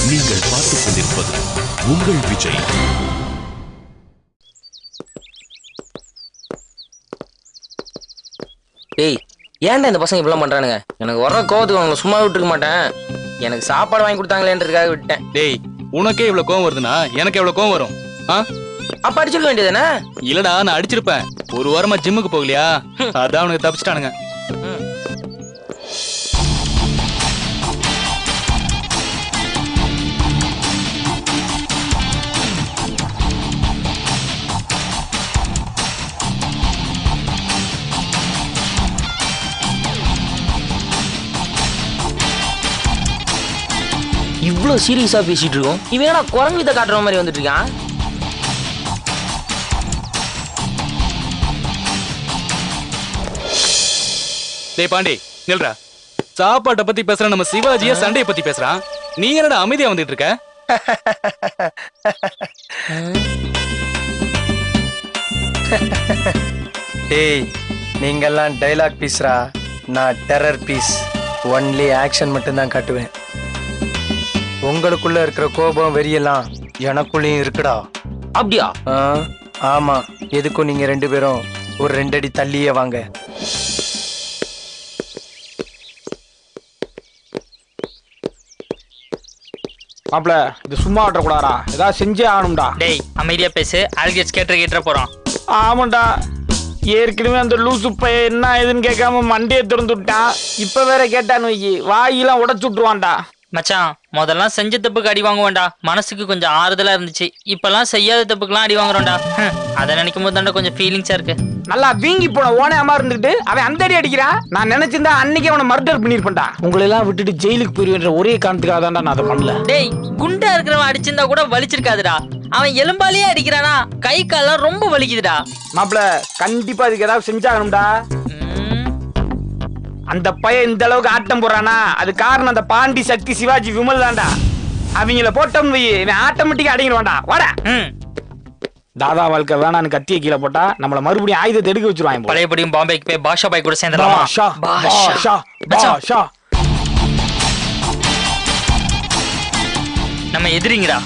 நீங்கள் பார்த்துக் கொண்டிருப்பது உங்கள் விஜய். டேய், ஏன்டா இந்த பசங்க இப்படிலாம் பண்றானுங்க? எனக்கு வர்ற கோவத்துக்கு அவங்களை சும்மா விட்டுருக்க மாட்டேன். எனக்கு சாப்பாடு வாங்கி கொடுத்தாங்களேன்றதுக்காக விட்டேன். டேய், உனக்கே இவ்வளவு கோவம் வருதுன்னா எனக்கு எவ்வளவு கோவம் வரும்? அப்ப அடிச்சிருக்க வேண்டியதானே? இல்லடா, நான் அடிச்சிருப்பேன். ஒரு வாரமா ஜிம்முக்கு போகலையா, அதான் அவனுக்கு தப்பிச்சிட்டானுங்க. இவ்வளவு சீரியஸா பேசிட்டு இருக்கோம், இவன் என்ன குரங்கு வித்த காட்டுற மாதிரி வந்துட்டு இருக்கான்? டேய் பாண்டி, நில்றா. சாப்பாட்டை பத்தி பேசுற நம்ம சிவாஜிய சண்டையை பத்தி பேசுறான். நீ என்னடா அமைதியா வந்துட்டு இருக்க? டேய், நீங்கெல்லாம் டைலாக் பீஸ்ரா, நான் டெரர் பீஸ். ஒன்லி ஆக்ஷன் மட்டும்தான் காட்டுவேன். உங்களுக்குள்ள இருக்கிற கோபம் வெறியெல்லாம் எனக்குள்ளேயும் இருக்குடா. அப்படியா? ஆமா. எதுக்கும் நீங்க 2 பேரும் ஒரு 2 அடி தள்ளியே வாங்க. மாப்ள, இது சும்மா விட்டுறக்கூடாதா, ஏதாவது செஞ்சே ஆகணும்டா. டேய், அமைதியா பேசு. ஆல்கேட்ஸ் கேட்ட போறோம். ஆமாண்டா, ஏற்கனவே அந்த லூசு பையன் என்ன ஏதுன்னு கேட்காம மண்டையை திறந்து விட்டான். இப்ப வேற கேட்டான்னு வைக்கி, வாயெல்லாம் உடச்சு விட்டுருவான்டா. மச்சான், முதல்லாம் செஞ்ச தப்புக்கு அடி வாங்குவோம்டா, மனசுக்கு கொஞ்சம் ஆறுதலா இருந்துச்சு. இப்பெல்லாம் செய்யாத தப்புக்கெல்லாம் அடி வாங்குறோம்டா. அதை நினைக்கும் போது தாண்டா கொஞ்சம் ஃபீலிங்ஸா இருக்கு. நல்லா வீங்கி போன ஓனே அம்மா இருந்துட்டு அவன் அந்த அடி அடிக்கிறான். நான் நினைச்சிருந்தா அன்னைக்கு அவனை மர்டர் பண்ணிருப்பேன்டா. உங்களை எல்லாம் விட்டுட்டு ஜெயிலுக்கு போயிருவேன்ற ஒரே காரணத்துக்காக தான்டா நான் அதை பண்ணல. டேய், குண்டா இருக்கிறவன் அடிச்சிருந்தா கூட வலிச்சிருக்காதுடா. அவன் எலும்பாலேயே அடிக்கிறானா, கை கால்லாம் ரொம்ப வலிக்குதுடா. மாப்ள, கண்டிப்பா இதுக்கு ஏதாவது செஞ்சாகணும்டா. அந்த பையன் இந்த அளவுக்கு ஆட்டம் போறானா, அது காரணம் அந்த பாண்டி, சக்தி, சிவாஜி, விமல் தான்டா. அவங்கள போட்டோம்னு வை, இவன் ஆட்டோமேட்டிக்கா அடங்கிடுவான்டா. வாடா. தாதா வாழ்க்கை வேணான்னு கத்திய கீழே போட்டா நம்மள மறுபடியும் ஆயுதத்தை எடுக்க வச்சிருவாங்க. பழையபடியும் பாம்பேக்கு போய் பாஷா பாய் கூட சேர்ந்துடலாமா? நம்ம எதிரிங்கடா.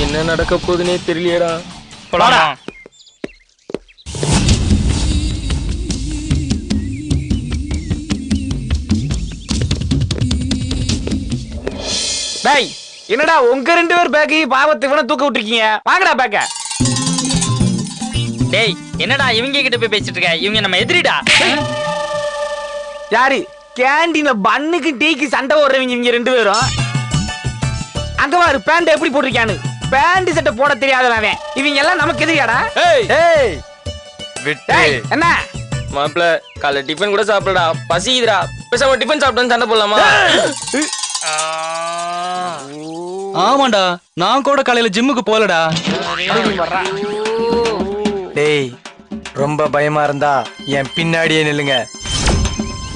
என்ன நடக்க போகுதுன்னே தெரியலடா. போலாமா? டேய், என்னடா உங்க 2 பேர் பேக்கை பாவத்தை வேணா தூக்க விட்டுருக்கீங்க. வாங்கடா பேக்க. டேய், என்னடா இவங்க கிட்ட போய் பேசிட்டு இருக்க? இவங்க நம்ம எதிரிடா. யாரு? கேண்டீன்ல பன்னுக்கு டீக்கு சண்டை ஓடுறவங்க இவங்க 2 பேரும். அங்க பாரு, பேண்ட் எப்படி போட்டிருக்கானு. பேண்ட் சட்டை போட தெரியாதவன் இவங்க எல்லாம் நமக்கு எதிரியாடா. என்ன மாப்பிள, காலை டிஃபன் கூட சாப்பிடடா, பசிக்குதுடா. பேசாம டிஃபன் சாப்பிட்டு சண்டை போடலாமா? ஆமாண்டா, நான் கூட காலையில ஜிம்முக்கு போலடா. டேய், ரொம்ப பயமா இருந்தா என் பின்னாடியே நில்லுங்க.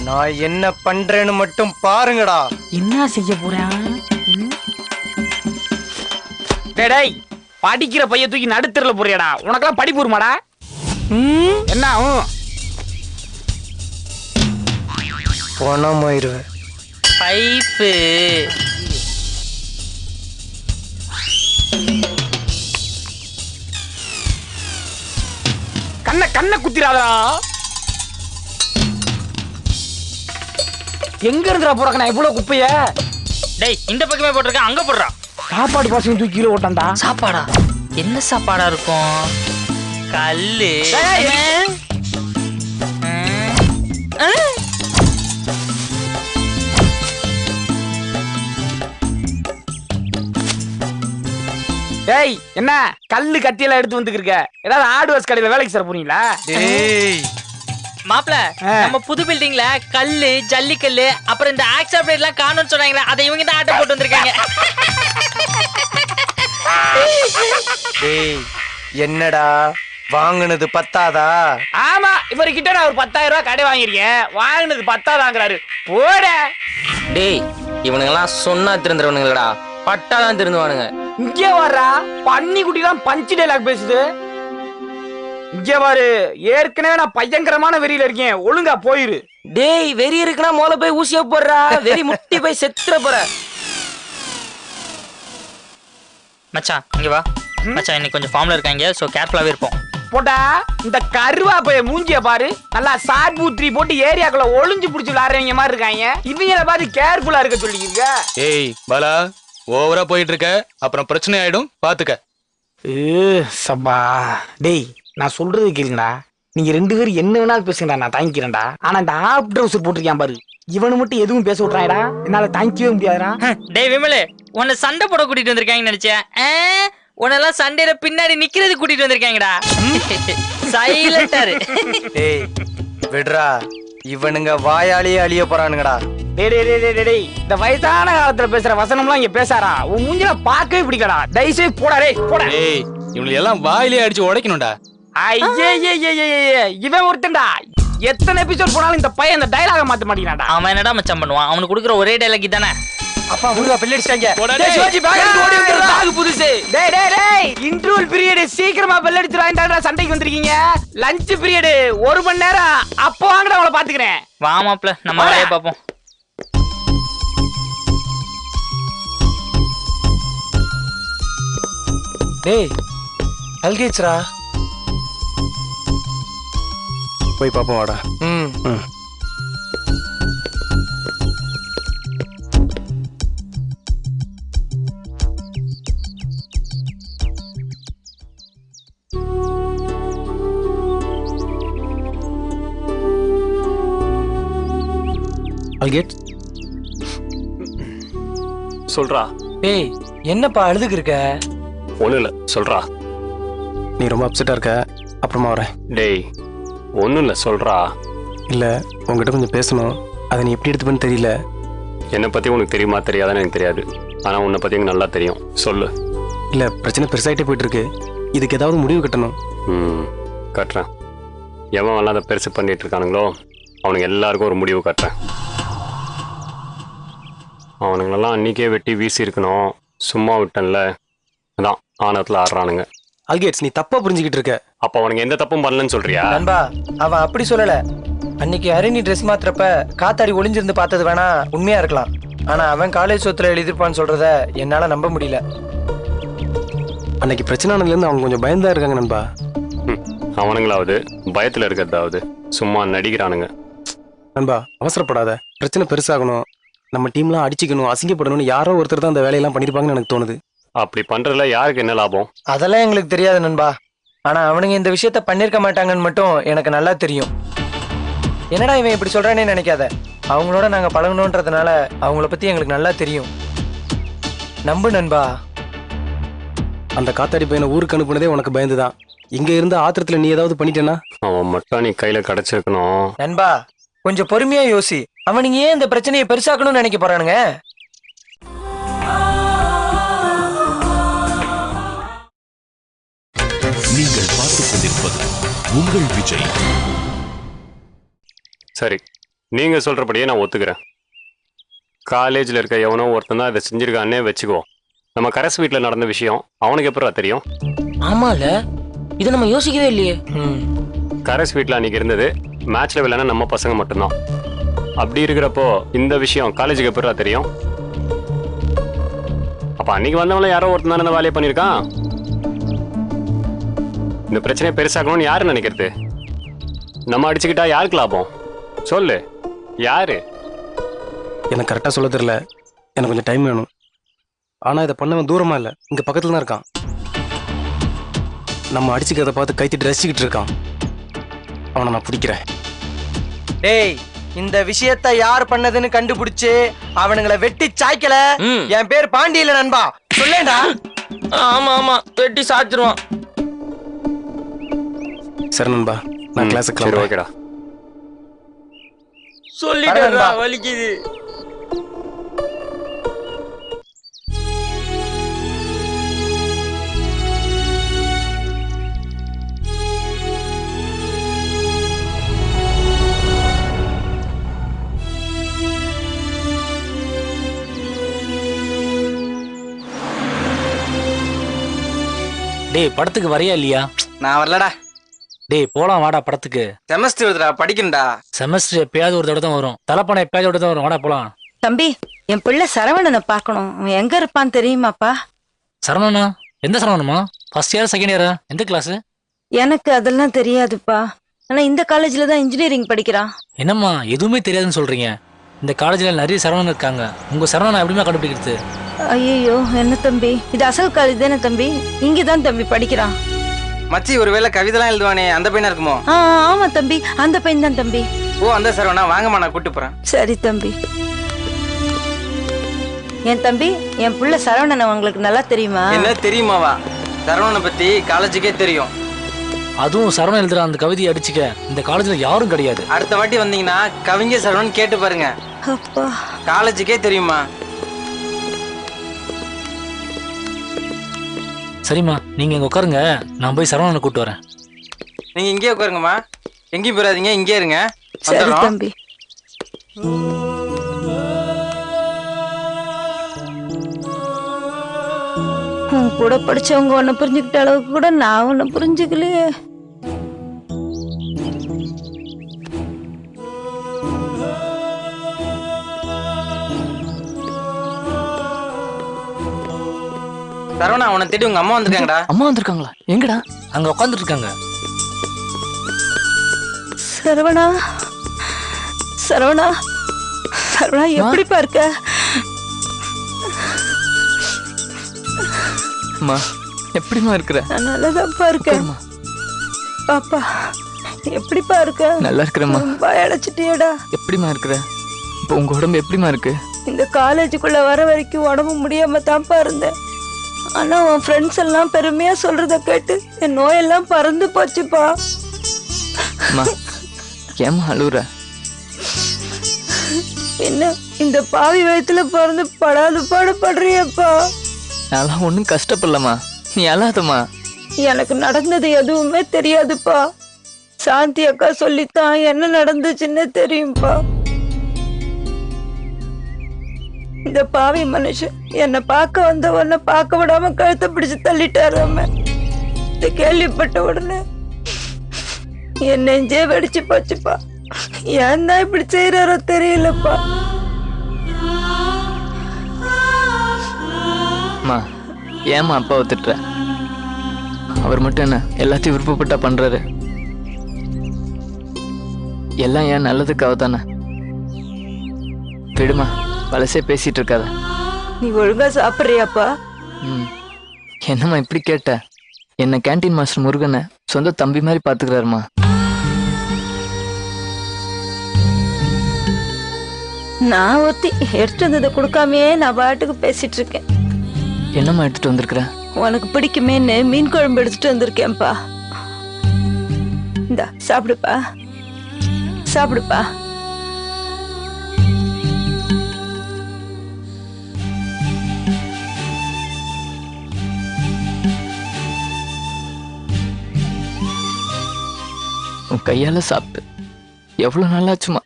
நான் என்ன பண்றேன்னு மட்டும் பாருங்கடா. என்ன செய்ய போறேன்? டேய், படிக்கிற பைய தூக்கி நடுத்தரல போறியாடா? உனக்கெல்லாம் படிப்பு வருமாடா? என்ன போனமாயிருவேன். பைப்பு கண்ண குத்திராதா. எங்க இருந்துடா போறக்க நான் இவ்வளவு குப்பைய? டேய், இந்த பக்கமே போட்டிருக்க, அங்க போடுறா. சாப்பாடு பசங்க தூக்கி கீழே ஓட்டான்டா. சாப்பாடா? என்ன சாப்பாடா இருக்கும்? கல்லு. டேய், என்ன கல்லு கத்தியெல்லாம் எடுத்து வந்துருக்க? ஏதாவது ஹார்ட்வேர்ஸ் கடையில வேலைக்கு சேர போறீங்களா? டேய் மாப்ள, நம்ம புது பில்டிங்ல கல்லு, ஜல்லிக்கல்லு, அப்புறம் இந்த ஆக்சப்ட் எல்லாம் காணும்னு சொன்னாங்களே, அதை இவங்க தான் ஆட்ட போட்டு வந்திருக்காங்க. டேய், என்னடா வாங்குனது பத்தாதா? ஆமா, இவர்கிட்ட நான் ஒரு 10,000 ரூபாய் கடை வாங்கிருக்கேன். வாங்கினது பத்தாதாங்கிறாரு. போட. டேய், இவனுங்கெல்லாம் சொன்னா திருந்துறவனுங்களடா, பட்டாதான் திருந்துவானுங்க. இங்கே வர்றா, பன்னி குட்டிலாம் பஞ்சு டைலாக் பேசுது. இங்க பாரு, ஏற்கனவே நான் பயங்கரமான வெறியில இருக்கேன், ஒழுங்கா போயிரு. டேய் வெறி இருக்குன்னா மோல போய் ஊசியா போடுறா, வெறி முட்டி போய் செத்துற போற. மச்சான் இங்க வா. மச்சான் இன்னைக்கு கொஞ்சம் ஃபார்ம்ல இருக்காங்க, சோ கேர்ஃபுல்லாவே இருப்போம். போட்டா இந்த கருவா போய் மூஞ்சிய பாரு, நல்லா சாட் பூத்ரி போட்டு ஏரியாக்குள்ள ஒளிஞ்சு புடிச்சு விளையாடுறவங்க மாதிரி இருக்காங்க. இவங்கள பார்த்து கேர்ஃபுல்லா இருக்க சொல்லிருக்க. ஏய் பாலா, ஓவரா போயிட்டு இருக்க, அப்புறம் பிரச்சனை ஆயிடும், பாத்துக்க. சபா டேய், நான் சொல்றது கேளுங்கடா. நீங்க 2 பேரும் என்ன வேணாலும் பேசுங்கடா, நான் தாங்கிக்கிறேன்டா. ஆனா இந்த ஆப் ட்ரவுசர் போட்டிருக்கான் பாரு, இவனு மட்டும் எதுவும் பேச விட்றாயடா, என்னால தாங்கிக்கவே முடியாதுடா. டேய் விமலே, உன்னை சண்டை போட கூட்டிட்டு வந்திருக்காங்கன்னு நினைச்சேன். உன்னெல்லாம் சண்டையில பின்னாடி நிக்கிறது கூட்டிட்டு வந்திருக்காங்கடா. சைலண்டாரு. டேய் விடுறா, இவனுங்க வாயாலேயே அழிய போறானுங்கடா. டேய், இந்த வயசான காலத்துல பேசுற வசனம்லாம் இங்க பேசாரா? உன் மூஞ்சில பார்க்கவே பிடிக்கடா. தயவுசெய்து போடா டேய், போடா. ஏய் இவங்களை எல்லாம் வாயிலே அடிச்சு உடைக்கணும்டா. ஐயே, இவன் ஒருத்தன்டா. எத்தனை எபிசோட் போனாலும் இந்த பையன் இந்த டயலாக மாத்த மாட்டேங்கிறான்டா. அவன் என்னடா மச்சான் பண்ணுவான்? அவனுக்கு கொடுக்குற ஒரே டைலாக் தானே. அப்பா முருகா பெல்லடிச்சாங்க. டேய் சிவாஜி, பேக் எடுத்து ஓடி வந்துரு, பேக் புதுசு. டேய் இன்டர்வல் பீரியட், சீக்கிரமா பெல் அடிச்சு வாங்கிட்டாடா. சண்டைக்கு வந்திருக்கீங்க. லஞ்ச் பீரியட் 1 மணி நேரம், அப்போ வாங்கடா, உங்களை பாத்துக்கிறேன். வா மாப்ள, நம்ம வேலையை பார்ப்போம். டேய் அல்கேச்ரா, போய் பாப்போம் வாடா. ம் அல்கேட் சொல்றா. டேய் என்னப்பா அழுதுக்கு இருக்க? ஒன்றும் இல்லை, சொல்றா. நீ ரொம்ப அப்செட்டா இருக்க, அப்புறமா வரேன். டேய் ஒன்றும் இல்லை, சொல்றா. இல்ல உங்ககிட்ட கொஞ்சம் பேசணும், அதை நீ எப்படி எடுத்துப்பேன்னு தெரியல. என்னை பற்றி உனக்கு தெரியுமா தெரியாதான்னு எனக்கு தெரியாது, ஆனால் உன்னை பற்றி எனக்கு நல்லா தெரியும். சொல்லு. இல்ல பிரச்சனை பெருசாயிட்டே போயிட்டு இருக்கு, இதுக்கு ஏதாவது முடிவு கட்டணும். கட்டுறேன். எவன் எல்லாம் அதை பெருசு பண்ணிட்டு இருக்கானுங்களோ அவனுக்கு எல்லாருக்கும் ஒரு முடிவு கட்டுறேன். அவனுங்களெல்லாம் அன்றைக்கே வெட்டி வீசி இருக்கணும், சும்மா விட்டேன்ல, அதான் ஆணத்தில் ஆடுறானுங்க. அல்கேட்ஸ், நீ தப்பா புரிஞ்சுக்கிட்டு இருக்க. அப்போ அவனுக்கு எந்த தப்பும் பண்ணலன்னு சொல்றியா? நண்பா, அவன் அப்படி சொல்லல. அன்னைக்கு ஹரிணி ட்ரெஸ் மாத்துறப்ப காத்தாடி ஒளிஞ்சிருந்து பார்த்தது வேணா உண்மையா இருக்கலாம், ஆனா அவன் காலேஜ் சொத்துல எழுதிருப்பான்னு சொல்றத என்னால நம்ப முடியல. அன்னைக்கு பிரச்சனை ஆனதுலேருந்து அவங்க கொஞ்சம் பயந்தா இருக்காங்க நண்பா. அவனுங்களாவது பயத்தில் இருக்கிறதாவது சும்மா நடிக்கிறானுங்க. நண்பா அவசரப்படாத, பிரச்சனை பெருசாகணும், நம்ம டீம்லாம் அடிச்சுக்கணும், அசிங்கப்படணும்னு யாரோ ஒருத்தர் தான் அந்த வேலையெல்லாம் பண்ணிருப்பாங்கன்னு எனக்கு தோணுது. அப்படி பண்றதுல யாருக்கு என்ன லாபம்? அதெல்லாம் எங்களுக்கு தெரியாது நண்பா, ஆனா அவனுங்க இந்த விஷயத்த பண்ணிருக்க மாட்டாங்கன்னு மட்டும் எனக்கு நல்லா தெரியும். என்னடா இவன் இப்படி சொல்றானே நினைக்காத, அவங்களோட நாங்க பழகணுன்றதுனால அவங்கள பத்தி எங்களுக்கு நல்லா தெரியும். நம்பு நண்பா. அந்த காத்தாடி பையனை ஊருக்கு அனுப்புனதே உனக்கு பயந்துதான். இங்க இருந்த ஆத்திரத்துல நீ ஏதாவது பண்ணிட்டேன்னா? அவன் மட்டும் நீ கையில கிடைச்சிருக்கணும். நண்பா கொஞ்சம் பொறுமையா யோசி, அவனுங்க ஏன் இந்த பிரச்சனையை பெருசாக்கணும்னு நினைக்க போறானுங்க? நீங்கள் பார்த்துக் கொண்டிருப்பது உங்கள் விஜய். சரி, நீங்க சொல்றபடியே நான் ஒத்துக்கிறேன். காலேஜ்ல இருக்க எவனோ ஒருத்தன் தான் இதை செஞ்சிருக்கான்னே வச்சுக்கோ. நம்ம கரஸ் வீட்டில் நடந்த விஷயம் அவனுக்கு எப்படா தெரியும்? ஆமால, இதை நம்ம யோசிக்கவே இல்லையே. கரஸ் வீட்டில் அன்னைக்கு இருந்தது மேட்ச்ல விளையாட நம்ம பசங்க மட்டும்தான். அப்படி இருக்கிறப்போ இந்த விஷயம் காலேஜுக்கு எப்படா தெரியும்? அப்ப அன்னைக்கு வந்தவங்கள யாரோ ஒருத்தன் தானே இந்த வேலையை பண்ணியிருக்கான். இந்த பிரச்சனையை பெருசாக்கணும்னு யாரு நினைக்கிறது? நம்ம அடிச்சுக்கிட்டா யாருக்கு லாபம்? சொல்லு, யாரு? எனக்கு கரெக்டா சொல்ல தெரியல, எனக்கு கொஞ்சம் டைம் வேணும். ஆனா இதை பண்ணவன் தூரமா இல்ல, இங்க பக்கத்துல தான் இருக்கான். நம்ம அடிச்சுக்கிறத பார்த்து கைத்திட்டு ரசிச்சுக்கிட்டு இருக்கான். அவனை நான் பிடிக்கிறேன். டேய் இந்த விஷயத்த யார் பண்ணதுன்னு கண்டுபிடிச்சு அவனுங்களை வெட்டி சாய்க்கல. என் பேர் பாண்டியில நண்பா, சொல்லேண்டா. ஆமா ஆமா, வெட்டி சாச்சிருவான். சரி நண்பா, நான் கிளாஸுக்கு சரி, கிளம்புறேன். ஓகேடா. சொல்லிட்டா வலிக்குது. டேய் படத்துக்கு வரையா இல்லையா? நான் வரலடா. டேய் போலாம் வாடா படத்துக்கு. செமஸ்டர் வருதுடா, படிக்கணும்டா. செமஸ்டர் எப்பயாவது ஒரு தடவை தான் வரும், தலைப்பணம் எப்பயாவது ஒரு தடவை தான் வரும். வாடா போலாம். தம்பி, என் பிள்ளை சரவணனை பார்க்கணும். அவன் எங்க இருப்பான்னு தெரியுமாப்பா? சரவணனா? எந்த சரவணமா? ஃபர்ஸ்ட் இயர் செகண்ட் இயரா? எந்த கிளாஸ்? எனக்கு அதெல்லாம் தெரியாதுப்பா. ஆனா இந்த காலேஜ்ல தான் இன்ஜினியரிங் படிக்கிறான். என்னம்மா எதுவுமே தெரியாதுன்னு சொல்றீங்க? இந்த காலேஜ்ல நிறைய சரவணன் இருக்காங்க. உங்க சரவணன் எப்படிமா கண்டுபிடிக்கிறது? ஐயோ என்ன தம்பி, இது அசல் காலேஜ் தானே தம்பி? இங்கதான் தம்பி படிக்கிறான். மச்சி ஒருவேளை கவிதைலாம் எழுதுவானே அந்த பையனா இருக்குமோ? ஆமா தம்பி, அந்த பையன் தான் தம்பி. ஓ அந்த சரவணா, வாங்கம்மா நான் கூட்டு போறேன். சரி தம்பி. என் தம்பி, என் புள்ள சரவணனை உங்களுக்கு நல்லா தெரியுமா? என்ன தெரியுமாவா? சரவணனை பத்தி காலேஜுக்கே தெரியும். அதுவும் சரவணன் எழுதுற அந்த கவிதையை அடிச்சுக்க இந்த காலேஜ்ல யாரும் கிடையாது. அடுத்த வாட்டி வந்தீங்கன்னா கவிஞர் சரவணன் கேட்டு பாருங்க. அப்பா, காலேஜுக்கே தெரியுமா? சரிம்மா நீங்க இங்க உட்காருங்க, நான் போய் சரவணனை கூட்டு வரேன். நீங்க இங்கே உட்காருங்கம்மா, எங்கேயும் போயிடாதீங்க, இங்கே இருங்க. சரி தம்பி. உன் கூட படிச்சவங்க ஒன்னு புரிஞ்சுக்கிட்ட அளவுக்கு கூட நான் ஒன்னு புரிஞ்சுக்கலையே. சரவணா, அவனை தேடி உங்க அம்மா வந்திருக்காங்கடா. அம்மா வந்திருக்காங்களா? எங்கடா? அங்க உட்காந்துட்டு இருக்காங்க. சரவணா, சரவணா, சரவணா எப்படிப்பா இருக்க? அம்மா எப்படிமா இருக்கிற? நான் நல்லதாப்பா இருக்கேன். பாப்பா எப்படிப்பா இருக்க? நல்லா இருக்கிறேம்மா. ரொம்ப அழைச்சிட்டியடா. எப்படிமா இருக்கிற? இப்போ உங்க உடம்பு எப்படிமா இருக்கு? இந்த காலேஜுக்குள்ள வர வரைக்கும் உடம்பு முடியாம தான்ப்பா இருந்தேன். ஆனா உன் ஃப்ரெண்ட்ஸ் எல்லாம் பெருமையா சொல்றத கேட்டு என் நோயெல்லாம் பறந்து போச்சுப்பா. அம்மா ஏம்மா அழுகுற? என்ன இந்த பாவி வயத்துல பிறந்து படாது பாடுபடுறியப்பா? நான் ஒன்றும் கஷ்டப்படலம்மா, நீ அழாதம்மா. எனக்கு நடந்தது எதுவுமே தெரியாதுப்பா. சாந்தி அக்கா சொல்லித்தான் என்ன நடந்துச்சுன்னு தெரியும்பா. இந்த பாவி மனுஷன் என்னை பார்க்க வந்தவன பார்க்க விடாம கழுத்தை பிடிச்சு தள்ளிட்டாரு. இத கேள்விப்பட்ட உடனே என் நெஞ்சே வெடிச்சு போச்சுப்பா. ஏன் தான் இப்படி செய்யறாரோ தெரியலப்பா. அம்மா ஏம்மா அப்பாவை திட்டுற? அவர் மட்டும் என்ன எல்லாத்தையும் விருப்பப்பட்டா பண்றாரு? எல்லாம் ஏன் நல்லதுக்காக தானே. விடுமா, பழசே பேசிட்டு இருக்காத. நீ ஒழுங்கா சாப்பிடுறியாப்பா? என்னம்மா இப்படி கேட்ட? என்ன கேண்டீன் மாஸ்டர் முருகனை சொந்த தம்பி மாதிரி பாத்துக்கிறாருமா. நான் ஒத்தி எடுத்து வந்ததை கொடுக்காமையே நான் பாட்டுக்கு பேசிட்டு இருக்கேன். என்னம்மா எடுத்துட்டு வந்திருக்கிற? உனக்கு பிடிக்குமேன்னு மீன் குழம்பு எடுத்துட்டு வந்திருக்கேன்ப்பா. இந்தா சாப்பிடுப்பா, சாப்பிடுப்பா. உன் கையால சாப்பிட்டு எவ்வளவு நாளாச்சுமா.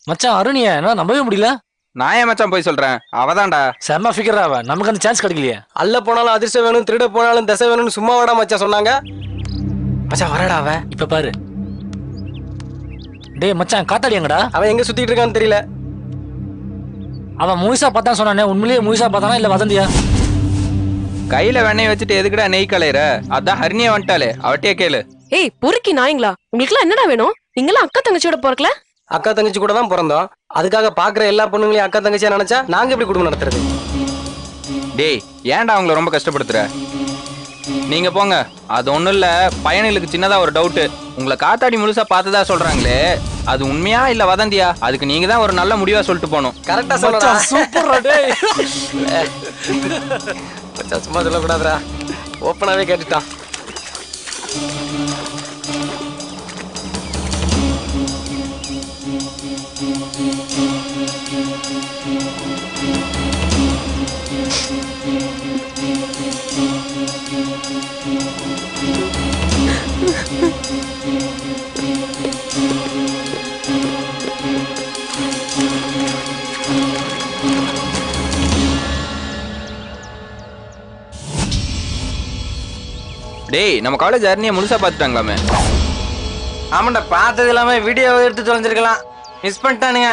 மச்சான் அருணியா என்ன நம்பவே முடியல. நான் ஏன் மச்சான் போய் சொல்றேன்? அவதான்டா செம்ம ஃபிகர். அவ நமக்கு அந்த சான்ஸ் கிடைக்கலையே. அல்ல போனாலும் அதிர்ஷ்டம் வேணும், திருட போனாலும் தசை வேணும்னு சும்மா வாடா மச்சான் சொன்னாங்க. மச்சான் வரடா அவ. இப்ப பாரு. டேய் மச்சான் காத்தாடி எங்கடா? அவன் எங்க சுத்திட்டு இருக்கான்னு தெரியல. அவன் முழுசா பார்த்தான் சொன்னானே, உண்மையிலேயே முழுசா பார்த்தானா இல்ல வதந்தியா? கையில வெண்ணெய் வச்சுட்டு எதுக்குடா நெய் கலையற? அதான் ஹரிணியா வந்துட்டாலே, அவட்டே கேளு. ஏய் பொறுக்கி நாயங்களா, உங்களுக்கு என்னடா வேணும்? நீங்களாம் அக்கா தங்கச்சியோட பிறக்கல? அக்கா தங்கச்சி கூட தான் பிறந்தோம். அதுக்காக பாக்குற எல்லா பொண்ணுங்களையும் அக்கா தங்கச்சியா நினைச்சா நாங்க எப்படி குடும்பம் நடத்துறது? டேய் ஏன்டா அவங்கள ரொம்ப கஷ்டப்படுத்துற? நீங்க போங்க. அது ஒண்ணும் இல்ல, பையனுக்கு சின்னதா ஒரு டவுட். உங்களை காத்தாடி முழுசா பார்த்ததா சொல்றாங்களே, அது உண்மையா இல்ல வதந்தியா? அதுக்கு நீங்க தான் ஒரு நல்ல முடிவா சொல்லிட்டு போகணும். கரெக்டா சொல்றா. சூப்பர்டா டேய். மச்சான் சும்மா சொல்லக்கூடாதுடா, ஓப்பனாவே கேட்டுட்டான். டேய் நம்ம காலேஜ் அருணியை முழுசா பார்த்துட்டாங்களாமே. ஆமாண்டா, பார்த்தது இல்லாம வீடியோ எடுத்து தொலைஞ்சிருக்கலாம். மிஸ் பண்ணிட்டானுங்க.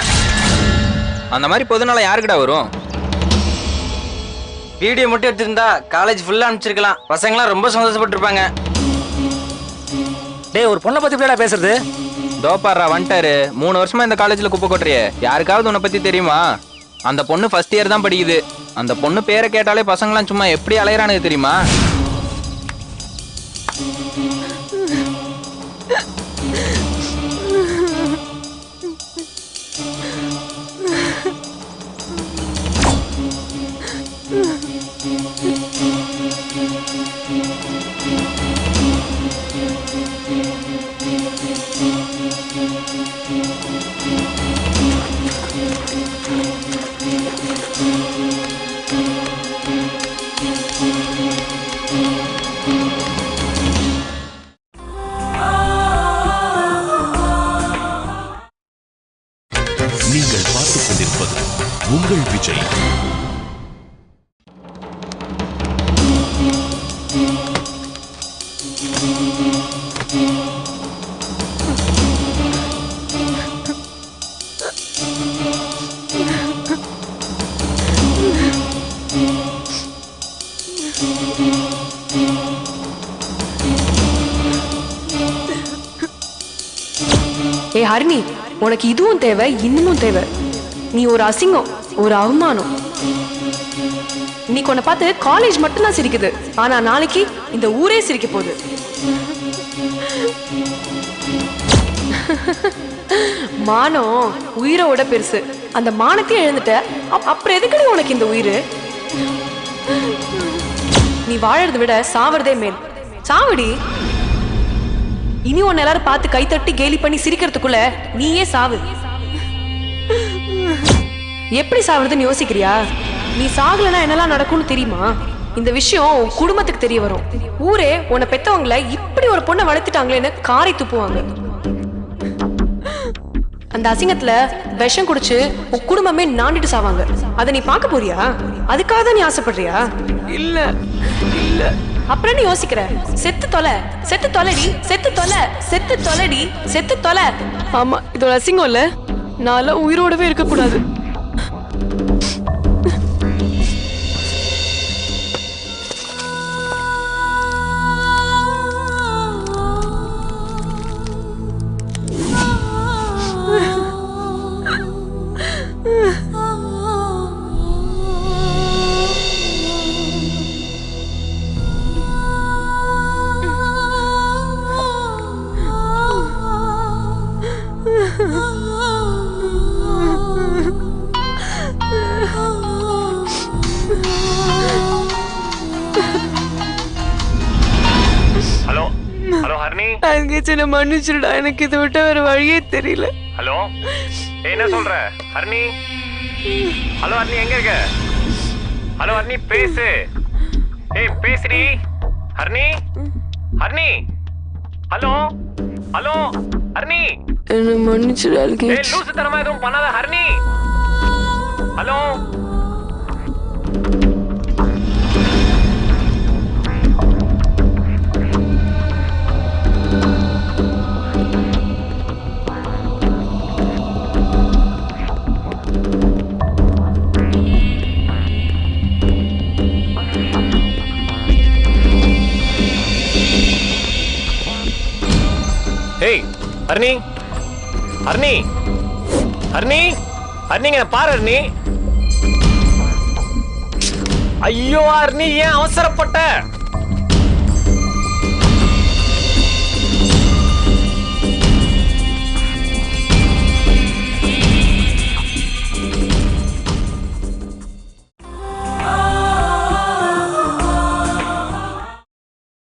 அந்த மாதிரி பொதுநாள யாருக்குடா வரும்? வீடியோ மட்டும் எடுத்திருந்தா காலேஜ் ஃபுல்லா அனுப்பிச்சிருக்கலாம். பசங்களாம் ரொம்ப சந்தோஷப்பட்டிருப்பாங்க. டேய், ஒரு பொண்ணை பத்தி எப்படிடா பேசுறது? தோப்பாடுறா வந்துட்டாரு. 3 வருஷமா இந்த காலேஜ்ல குப்பை கொட்டுறியே, யாருக்காவது உன்னை பத்தி தெரியுமா? அந்த பொண்ணு ஃபர்ஸ்ட் இயர் தான் படிக்குது. அந்த பொண்ணு பேரை கேட்டாலே பசங்களாம் சும்மா எப்படி அலையறானுங்க தெரியுமா? நீங்கள் பார்த்துக் கொண்டிருப்பது உங்கள் விஜய். ஹரிணி, உனக்கு இதுவும் தேவை, இன்னமும் தேவை. நீ ஒரு அசிங்கம், ஒரு அவமானம். இன்னைக்கு உன்னை பார்த்து காலேஜ் மட்டும்தான் சிரிக்குது, ஆனா நாளைக்கு இந்த ஊரே சிரிக்க போகுது. மானம் உயிரோட பெருசு. அந்த மானத்தையும் எழுந்துட்ட, அப்புறம் எதுக்குடி உனக்கு இந்த உயிர்? நீ வாழறதை விட சாவறதே மேல். சாவடி. இனி உன்னை எல்லாரும் பார்த்து கைத்தட்டி கேலி பண்ணி சிரிக்கிறதுக்குள்ள நீயே சாவு. எப்படி சாவுறதுன்னு யோசிக்கிறியா? நீ சாகலன்னா என்னெல்லாம் நடக்கும்னு தெரியுமா? இந்த விஷயம் உன் குடும்பத்துக்கு தெரிய வரும். ஊரே உன்னை பெத்தவங்களை இப்படி ஒரு பொண்ணை வளர்த்துட்டாங்களேன்னு காரை துப்புவாங்க. அந்த அசிங்கத்துல விஷம் குடிச்சு உன் குடும்பமே நாண்டிட்டு சாவாங்க. அதை நீ பார்க்க போறியா? அதுக்காக தான் நீ ஆசைப்படுறியா? இல்ல இல்ல. அப்புறம் நீ யோசிக்கிற? செத்து தொலை, செத்து தொலைடி, செத்து தொலை, செத்து தொலைடி, செத்து தொலை. ஆமா, இதோட அசிங்கம் இல்ல. நான் உயிரோடவே இருக்க கூடாது. ஹலோ ஹலோ ஹர்னி, என்ன மன்னிச்சிருடா, எனக்கு இதை விட்ட வேற வழியே தெரியல. ஹலோ, என்ன சொல்ற ஹர்னி? ஹலோ ஹர்னி, எங்க இருக்க? ஹலோ ஹர்னி, பேசு. பேசுடி ஹர்னி. ஹர்னி, ஹலோ ஹலோ ஹர்னி, என்ன மன்னிச்சிருடா. லூசுத்தனமா எதுவும் பண்ணாத ஹர்னி. ஹலோ. ஹேய் ஹர்னி, ஹர்னி, ஹர்னி, ஹர்னிங்க பாரு ஹர்னி. ஐயோ ஹர்னி, ஏன் அவசரப்பட்ட?